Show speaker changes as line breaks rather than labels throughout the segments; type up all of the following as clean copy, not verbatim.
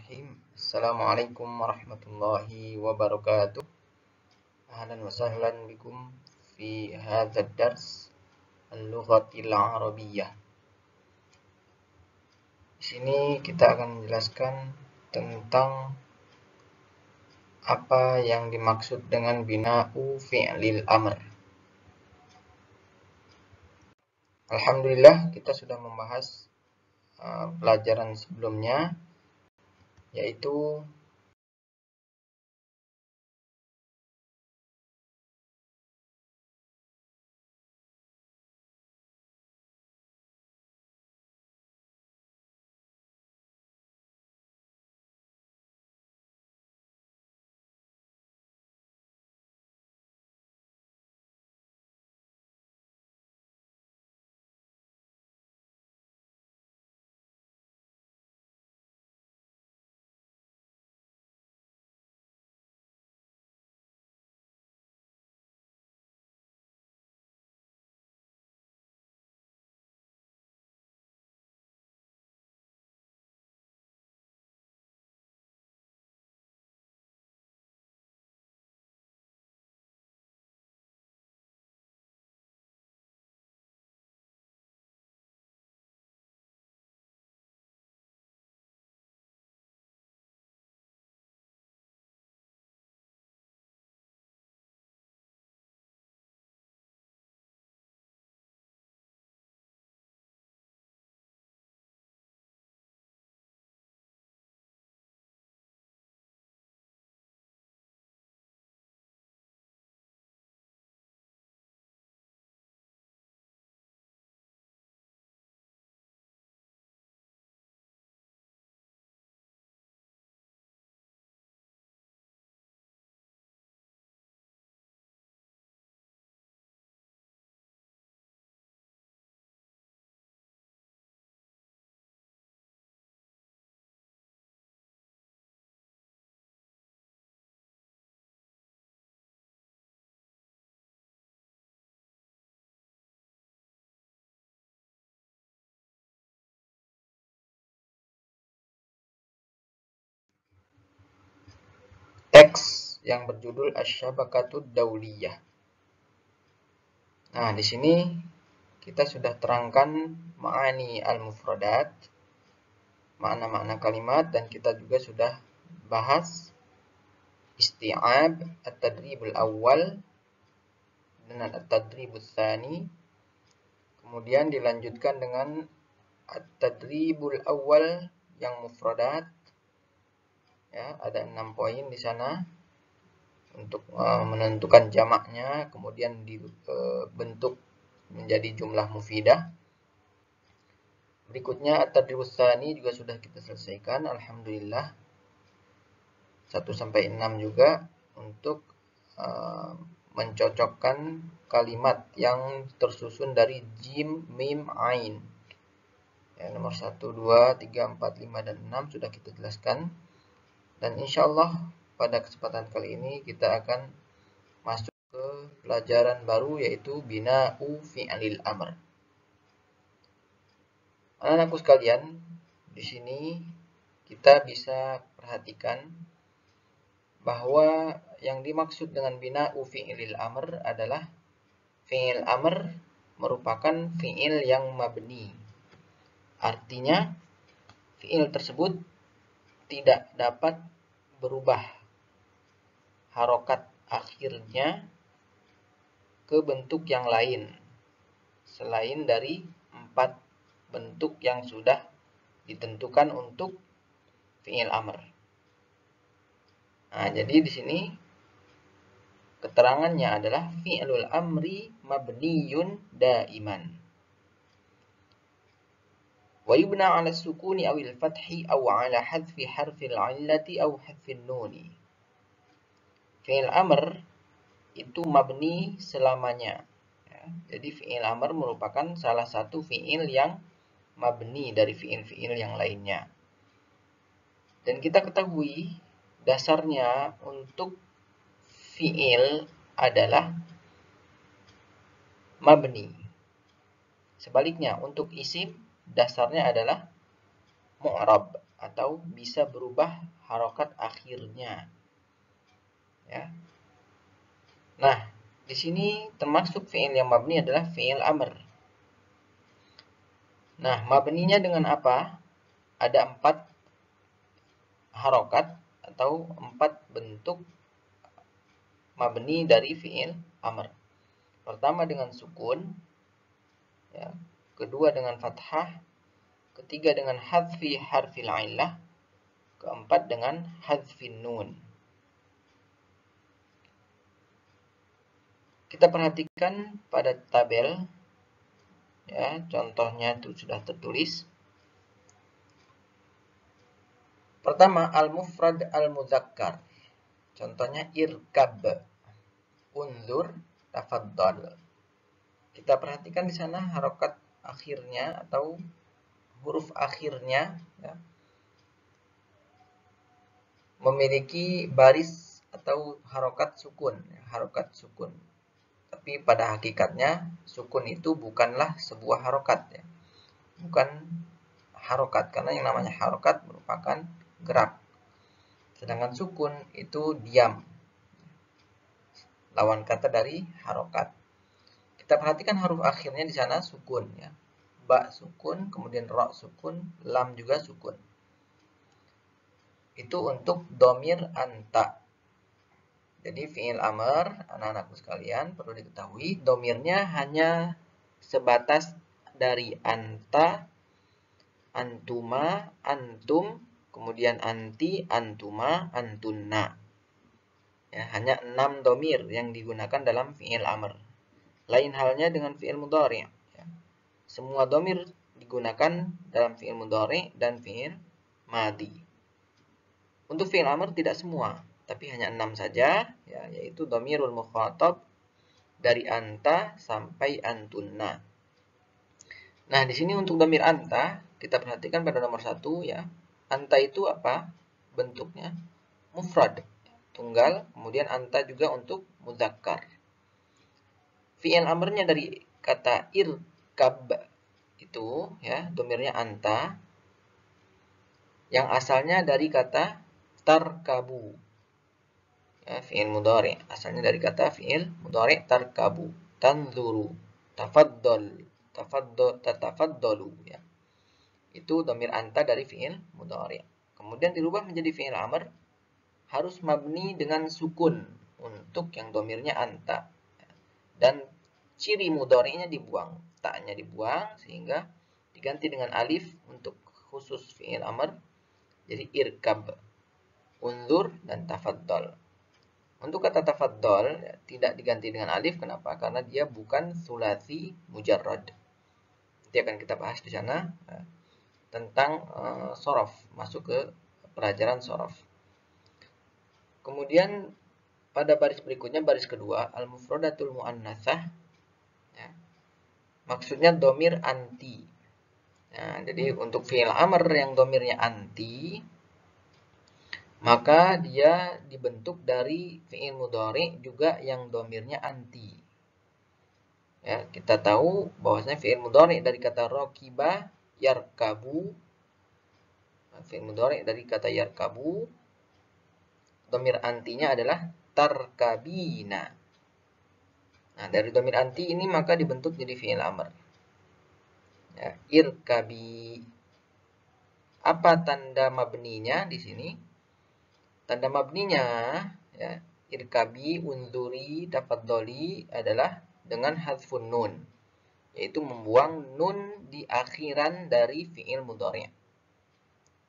Bismillahirrahmanirrahim. Assalamualaikum warahmatullahi wabarakatuh. Ahlan wa sahlan bikum fi hadzal dars al-lughatil arabiyyah. Di sini kita akan menjelaskan tentang apa yang dimaksud dengan bina'u fi'lil amr. Alhamdulillah kita sudah membahas pelajaran sebelumnya, yaitu teks yang berjudul Asy-Syabakatud Dauliyah. Nah, di sini kita sudah terangkan ma'ani al-mufradat, makna-makna kalimat, dan kita juga sudah bahas isti'ab, at-tadribul awal, dan at-tadribul tsani. Kemudian dilanjutkan dengan at-tadribul awal yang mufradat. Ya, ada 6 poin di sana untuk menentukan jamaknya, kemudian dibentuk menjadi jumlah mufidah. Berikutnya at-tadribus tsani juga sudah kita selesaikan, alhamdulillah. 1 sampai 6 juga untuk mencocokkan kalimat yang tersusun dari jim, mim, ain. Ya, nomor 1, 2, 3, 4, 5, dan 6 sudah kita jelaskan. Dan insyaallah pada kesempatan kali ini kita akan masuk ke pelajaran baru, yaitu bina'u fi'lil amr. Anak-anakku sekalian, di sini kita bisa perhatikan bahwa yang dimaksud dengan bina'u fi'lil amr adalah fi'il amr merupakan fi'il yang mabni. Artinya, fi'il tersebut tidak dapat berubah harokat akhirnya ke bentuk yang lain selain dari 4 bentuk yang sudah ditentukan untuk fi'il amr. Nah, jadi di sini keterangannya adalah fi'lul amri mabniyun daiman. Wa yubna 'ala sukuni awil fathi aw 'ala hadfi harfil 'illati aw hadfin nuni. Fi'il amr itu mabni selamanya. Ya, jadi fi'il amr merupakan salah satu fi'il yang mabni dari fi'il-fi'il yang lainnya. Dan kita ketahui dasarnya untuk fi'il adalah mabni. Sebaliknya untuk isim dasarnya adalah mu'rab atau atau bisa berubah harokat akhirnya. Ya. Nah, di sini termasuk fi'il yang mabni adalah fi'il amr. Nah, mabninya dengan apa? Ada 4 harokat atau 4 bentuk mabni dari fi'il amr. Pertama dengan sukun, ya. Kedua dengan fathah, ketiga dengan hadfi harfil illah, keempat dengan hadfin nun. Kita perhatikan pada tabel, ya, contohnya itu sudah tertulis. Pertama, al-mufrad al-muzakkar. Contohnya irkab, unzur, tafaddal. Kita perhatikan di sana harokat akhirnya atau huruf akhirnya, ya, memiliki baris atau harokat sukun, ya, harokat sukun. Tapi pada hakikatnya sukun itu bukanlah sebuah harokat, ya. Bukan harokat, karena yang namanya harokat merupakan gerak. Sedangkan sukun itu diam, lawan kata dari harokat. Kita perhatikan huruf akhirnya di sana sukun, ya. Ba sukun, kemudian ro sukun, lam juga sukun. Itu untuk domir anta. Jadi fi'il amr, anak-anakku sekalian, perlu diketahui domirnya hanya sebatas dari anta, antuma, antum, kemudian anti, antuma, antunna. Ya, hanya 6 domir yang digunakan dalam fi'il amr. Lain halnya dengan fi'il mudhari', ya. Semua domir digunakan dalam fi'il mudhari' dan fi'il madi. Untuk fi'il amr tidak semua, tapi hanya 6 saja, ya, yaitu domirul mukhatab dari anta sampai antunna. Nah, di sini untuk domir anta, kita perhatikan pada nomor 1, ya. Anta itu apa? Bentuknya mufrad, tunggal, kemudian anta juga untuk mudzakkar. Fi'il amrnya dari kata irkab itu, ya, domirnya anta, yang asalnya dari kata tarkabu, ya, fi'il mudhari, asalnya dari kata fi'il mudhari tarkabu, tanzuru, tatafaddalu, ya. Itu domir anta dari fi'il mudhari. Kemudian dirubah menjadi fi'il amr, harus mabni dengan sukun untuk yang domirnya anta. Dan ciri mudhari'nya dibuang, taknya dibuang sehingga diganti dengan alif untuk khusus fi'il amr. Jadi irkab, unzur, dan tafaddal. Untuk kata tafaddal, ya, tidak diganti dengan alif. Kenapa? Karena dia bukan sulasi mujarrad. Nanti akan kita bahas di sana, ya, tentang sorof, masuk ke pelajaran sorof. Kemudian pada baris berikutnya, baris kedua, al-mufradatul mu'annatsah, ya, maksudnya domir anti. Nah, jadi untuk fi'il amr yang domirnya anti, maka dia dibentuk dari fi'il mudhari juga yang domirnya anti. Ya, kita tahu bahwasanya fi'il mudhari dari kata rakiba, yarkabu. Fi'il mudhari dari kata yarkabu, domir antinya adalah tarkabina. Nah, dari domir anti ini maka dibentuk jadi fi'il amr. Ya, irkabi. Apa tanda mabninya di sini? Tanda mabninya, ya, irkabi, unzuri, tafaddali adalah dengan hadfun nun, yaitu membuang nun di akhiran dari fi'il mudhari'.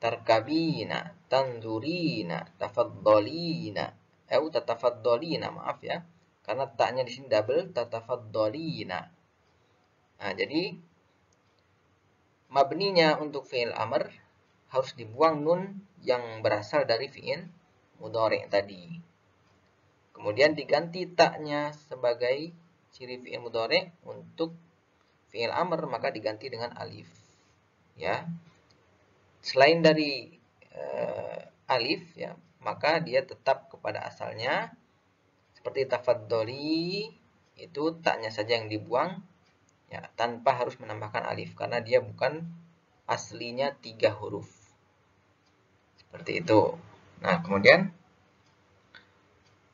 Tarkabina, tanzurina, tafaddalina, tatafaddalina, maaf, ya. Karena taknya di sini double, tatafaddalina. Nah, jadi mabninya untuk fi'il amr harus dibuang nun yang berasal dari fi'il mudhari' tadi. Kemudian diganti taknya sebagai ciri fi'il mudhari'. Untuk fi'il amr maka diganti dengan alif, ya. Selain dari alif, ya, maka dia tetap kepada asalnya. Seperti tafaddali, itu taknya saja yang dibuang, ya, tanpa harus menambahkan alif, karena dia bukan aslinya 3 huruf. Seperti itu. Nah, kemudian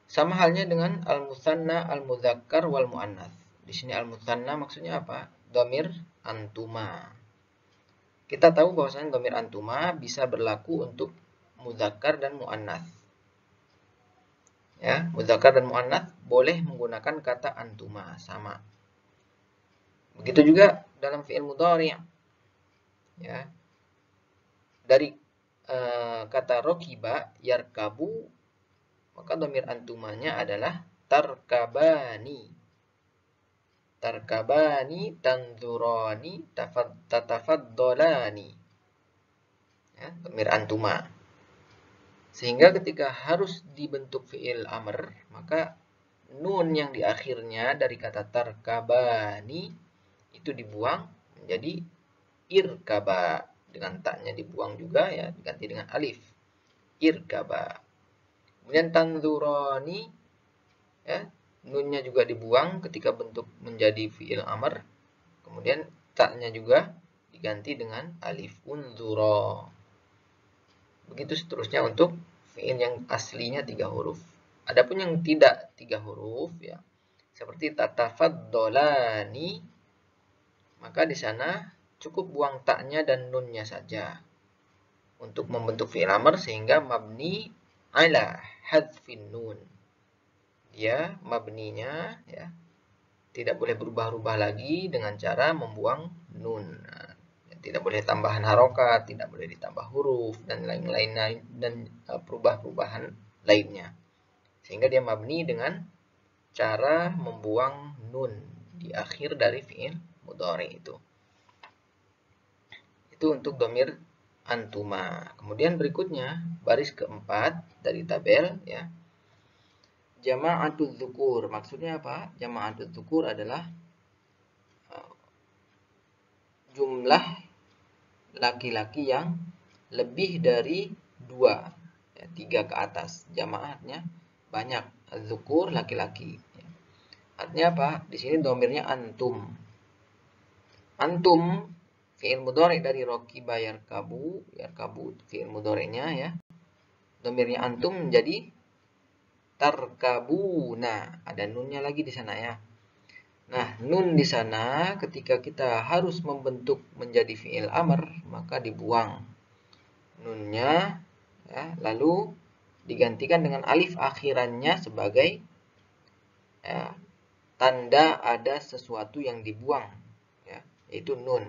sama halnya dengan al-musanna, al-mudzakkar, wal muannats. Di sini al-musanna maksudnya apa? Dhamir antuma. Kita tahu bahwasanya dhamir antuma bisa berlaku untuk mudzakkar dan muannats. Ya, mudzakkar dan muannats boleh menggunakan kata antuma, sama. Begitu juga dalam fi'il mudhari'. Ya. Dari kata rokiba, yarkabu, maka dhamir antumanya adalah tarkabani. Tarkabani, tanzurani, tatafaddolani. Ya, dhamir antuma. Sehingga ketika harus dibentuk fi'il amr, maka nun yang di akhirnya dari kata tarkabani itu dibuang menjadi irkaba. Dengan taknya dibuang juga, ya, diganti dengan alif. Irkaba. Kemudian tanzurani, ya, nunnya juga dibuang ketika bentuk menjadi fi'il amr. Kemudian taknya juga diganti dengan alif, unzura. Begitu seterusnya untuk fi'il yang aslinya 3 huruf. Adapun yang tidak 3 huruf, ya, seperti tatafaddolani, maka di sana cukup buang taknya dan nunnya saja untuk membentuk fi'il amr, sehingga mabni ala hadzfin nun. Dia mabninya, ya, tidak boleh berubah-ubah lagi dengan cara membuang nun. Nah, tidak boleh tambahan harokat, tidak boleh ditambah huruf, dan lain-lain, dan perubahan-perubahan lainnya. Sehingga dia mabni dengan cara membuang nun di akhir dari fi'il mudhari itu. Itu untuk dhamir antuma. Kemudian berikutnya, baris keempat dari tabel, ya. Jama'atul dzukur. Maksudnya apa? Jama'atul dzukur adalah jumlah laki-laki yang lebih dari 2, ya, 3 ke atas. Jamaahnya banyak. Dzukur laki-laki. Ya. Artinya apa? Di sini domirnya antum. Antum fi'il mudhari dari rokiba yarkabu. Yarkabu fi'il mudhari'nya, ya. Domirnya antum menjadi tarkabuna. Ada nunnya lagi di sana, ya. Nah, nun di sana ketika kita harus membentuk menjadi fi'il amr, maka dibuang nunnya, ya, lalu digantikan dengan alif akhirannya sebagai, ya, tanda ada sesuatu yang dibuang, ya, yaitu nun.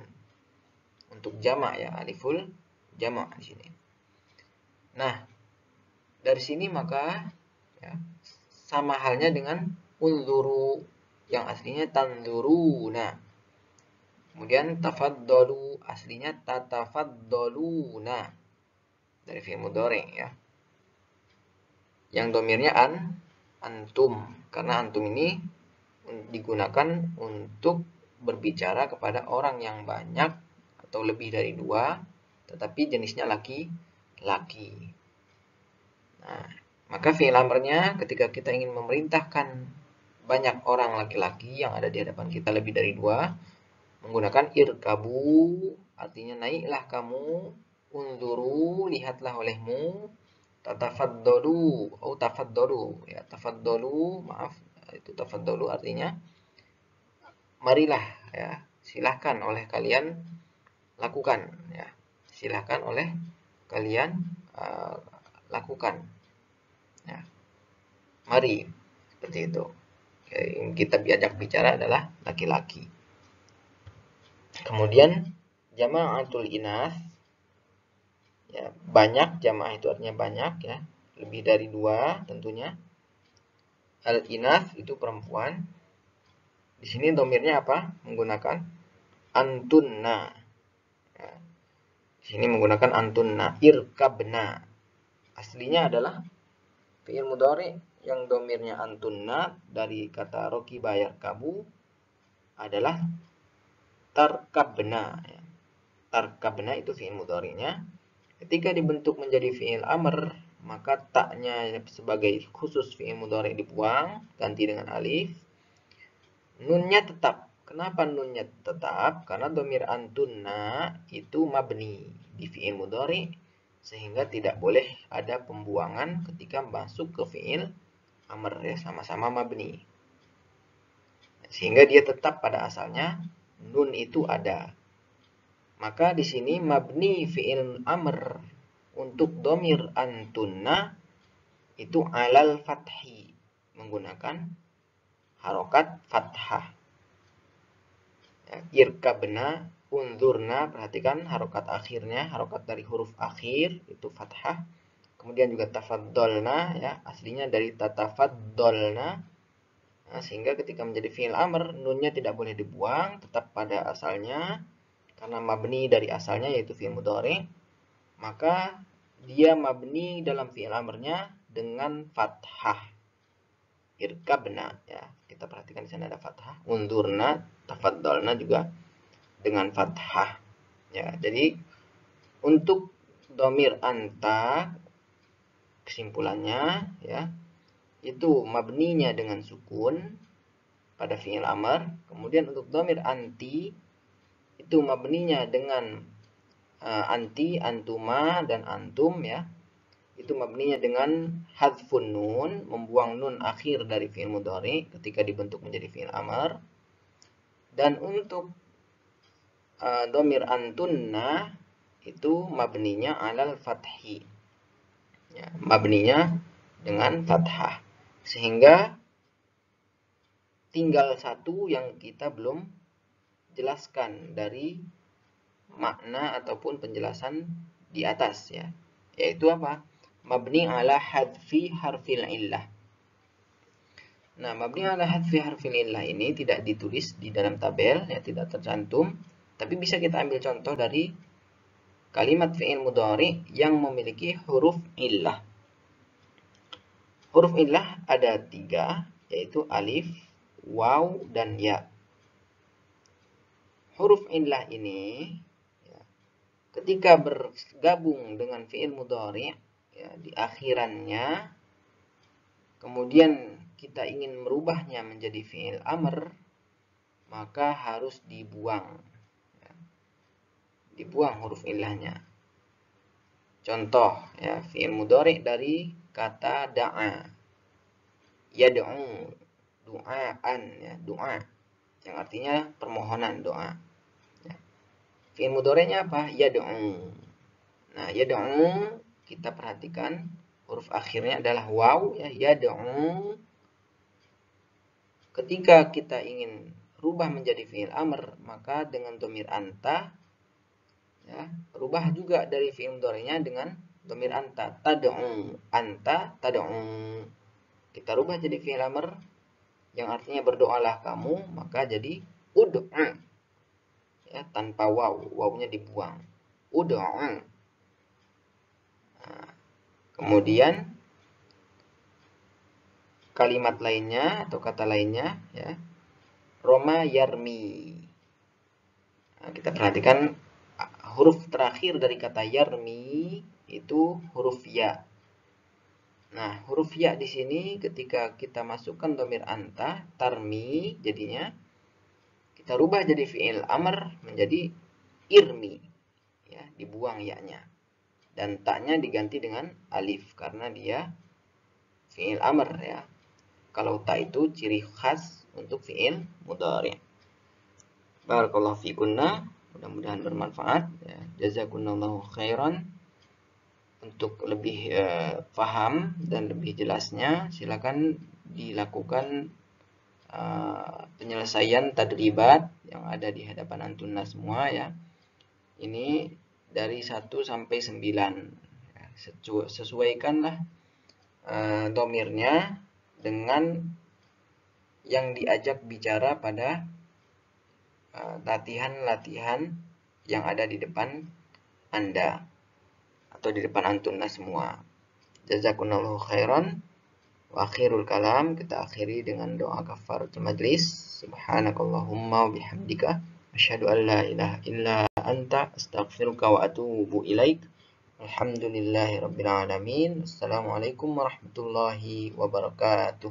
Untuk jamak, ya, aliful jamak di sini. Nah, dari sini maka, ya, sama halnya dengan unzuru yang aslinya tanzuruna. Kemudian tafaddalu aslinya tatafaddaluna dari fi'il mudhari', ya. Yang domirnya antum, karena antum ini digunakan untuk berbicara kepada orang yang banyak atau lebih dari 2, tetapi jenisnya laki-laki. Nah, maka fi'il amrnya ketika kita ingin memerintahkan banyak orang laki-laki yang ada di hadapan kita lebih dari 2, menggunakan irkabu, artinya naiklah kamu, unzuru, lihatlah olehmu, tatafaddalu atau tafaddalu, ya, tafaddalu, maaf, itu tafaddalu artinya marilah, ya, silahkan oleh kalian lakukan, ya, silahkan oleh kalian lakukan, ya, mari, seperti itu. Yang kita diajak bicara adalah laki-laki. Kemudian jama'atul inas, ya, banyak, jamaah itu artinya banyak, ya, lebih dari 2 tentunya. Al inas itu perempuan. Di sini domirnya apa? Menggunakan antunna. Ya, di sini menggunakan antunna, irkabna. Aslinya adalah fi'il mudhari yang domirnya antunna dari kata rokiba yarkabu adalah tarkabna, ya. Tarkabna itu fi'il mudhari'nya. Ketika dibentuk menjadi fi'il amr, maka taknya sebagai khusus fi'il mudhari' dibuang, ganti dengan alif. Nunnya tetap. Kenapa nunnya tetap? Karena domir antunna itu mabni di fi'il mudhari', sehingga tidak boleh ada pembuangan ketika masuk ke fi'il amr, ya, sama-sama mabni. Sehingga dia tetap pada asalnya, nun itu ada. Maka di sini mabni fi'il amr untuk domir antunna itu alal fathi, menggunakan harokat fathah. Ya, irkabna, unzurna, perhatikan harokat akhirnya, harokat dari huruf akhir itu fathah. Kemudian juga tafaddolna, ya, aslinya dari tatafaddolna. Nah, sehingga ketika menjadi fi'il amr, nunnya tidak boleh dibuang, tetap pada asalnya. Karena mabni dari asalnya yaitu fi'il mudhari, maka dia mabni dalam fi'il amrnya dengan fathah. Irkabna, ya. Kita perhatikan di sana ada fathah. Unzurna, tafaddolna juga dengan fathah. Ya, jadi untuk domir anta, kesimpulannya, ya, itu mabninya dengan sukun pada fi'il amr. Kemudian untuk domir anti itu mabninya dengan anti, antuma, dan antum, ya. Itu mabninya dengan hadfun nun, membuang nun akhir dari fi'il mudhari ketika dibentuk menjadi fi'il amr. Dan untuk domir antunna itu mabninya alal fathi, ya, mabninya dengan fathah. Sehingga tinggal satu yang kita belum jelaskan dari makna ataupun penjelasan di atas, ya, yaitu apa? Mabni ala hadfi harfil illah. Nah, mabni ala hadfi harfil illah ini tidak ditulis di dalam tabel, ya, tidak tercantum, tapi bisa kita ambil contoh dari kalimat fi'il mudhari yang memiliki huruf illah. Huruf illah ada 3, yaitu alif, waw, dan ya. Huruf illah ini, ya, ketika bergabung dengan fi'il mudhari, ya, di akhirannya, kemudian kita ingin merubahnya menjadi fi'il amr, maka harus dibuang, ya, dibuang huruf illahnya. Contoh, ya, fi'il mudhari dari kata da'a, yad'u, du'aan, ya, doa, yang artinya permohonan, doa. Ya. Fi'il mudhari'nya apa? Yad'u. Nah, yad'u kita perhatikan huruf akhirnya adalah waw, ya, yad'u. Ketika kita ingin rubah menjadi fi'il amr, maka dengan dhamir anta, ya, rubah juga dari fi'il mudhari'nya dengan dhamir anta, tad'u, anta tad'u. Kita rubah jadi fi'il amr yang artinya berdoalah kamu, maka jadi ud'u, ya, tanpa waw, wawnya dibuang, ud'u. Nah, kemudian kalimat lainnya atau kata lainnya, ya, Roma yarmi. Nah, kita perhatikan huruf terakhir dari kata yarmi itu huruf ya. Nah, huruf ya di sini ketika kita masukkan dhamir anta, tarmi, jadinya kita rubah jadi fi'il amr menjadi irmi, ya, dibuang ya-nya. Dan ta-nya diganti dengan alif karena dia fi'il amr, ya. Kalau ta itu ciri khas untuk fi'il mudhari'. Barakallahu fikunna, mudah-mudahan bermanfaat, ya. Jazakumullahu khairan. Untuk lebih paham dan lebih jelasnya, silakan dilakukan penyelesaian tadribat yang ada di hadapan antunna semua, ya. Ini dari 1 sampai 9. Ya, sesuaikanlah domirnya dengan yang diajak bicara pada latihan-latihan yang ada di depan Anda atau di depan antunna semua. Jazakumullahu khairan. Wa akhirul kalam, kita akhiri dengan doa kafaratul majlis. Subhanakallahumma wa bihamdika asyhadu an la ilaha illa anta astaghfiruka wa atubu ilaik. Alhamdulillahi rabbil alamin. Assalamualaikum warahmatullahi wabarakatuh.